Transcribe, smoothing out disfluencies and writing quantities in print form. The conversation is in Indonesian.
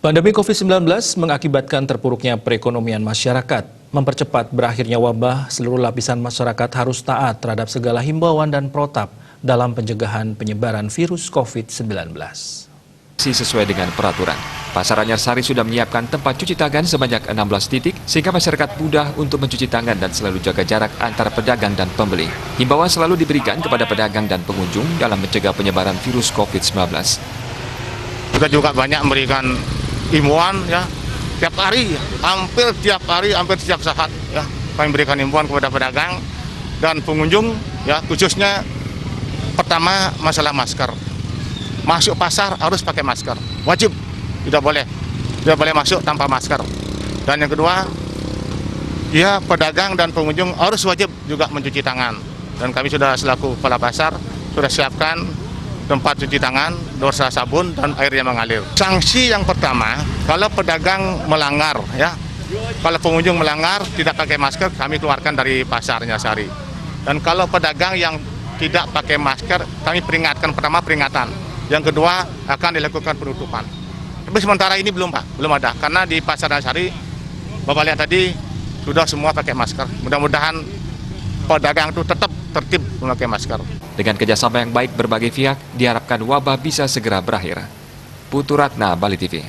Pandemi COVID-19 mengakibatkan terpuruknya perekonomian masyarakat. Mempercepat berakhirnya wabah, seluruh lapisan masyarakat harus taat terhadap segala himbauan dan protap dalam pencegahan penyebaran virus COVID-19. Sesuai dengan peraturan, Pasar Anyarsari sudah menyiapkan tempat cuci tangan sebanyak 16 titik sehingga masyarakat mudah untuk mencuci tangan dan selalu jaga jarak antara pedagang dan pembeli. Himbauan selalu diberikan kepada pedagang dan pengunjung dalam mencegah penyebaran virus COVID-19. Kita juga banyak memberikan himbauan ya, tiap hari, hampir setiap saat ya, kami berikan himbauan kepada pedagang dan pengunjung ya, khususnya pertama masalah masker. Masuk pasar harus pakai masker, wajib, tidak boleh masuk tanpa masker. Dan yang kedua, ya pedagang dan pengunjung harus wajib juga mencuci tangan. Dan kami sudah selaku kepala pasar sudah siapkan tempat cuci tangan, dorsa sabun dan air yang mengalir. Sanksi yang pertama, kalau pedagang melanggar ya, kalau pengunjung melanggar tidak pakai masker, kami keluarkan dari Pasar Anyarsari. Dan kalau pedagang yang tidak pakai masker, kami peringatkan, pertama peringatan. Yang kedua akan dilakukan penutupan. Tapi sementara ini belum Pak, belum ada. Karena di Pasar Anyarsari, Bapak lihat tadi, sudah semua pakai masker. Mudah-mudahan pedagang itu tetap tertib memakai masker. Dengan kerjasama yang baik berbagai pihak, diharapkan wabah bisa segera berakhir. Putu Ratna, Bali TV.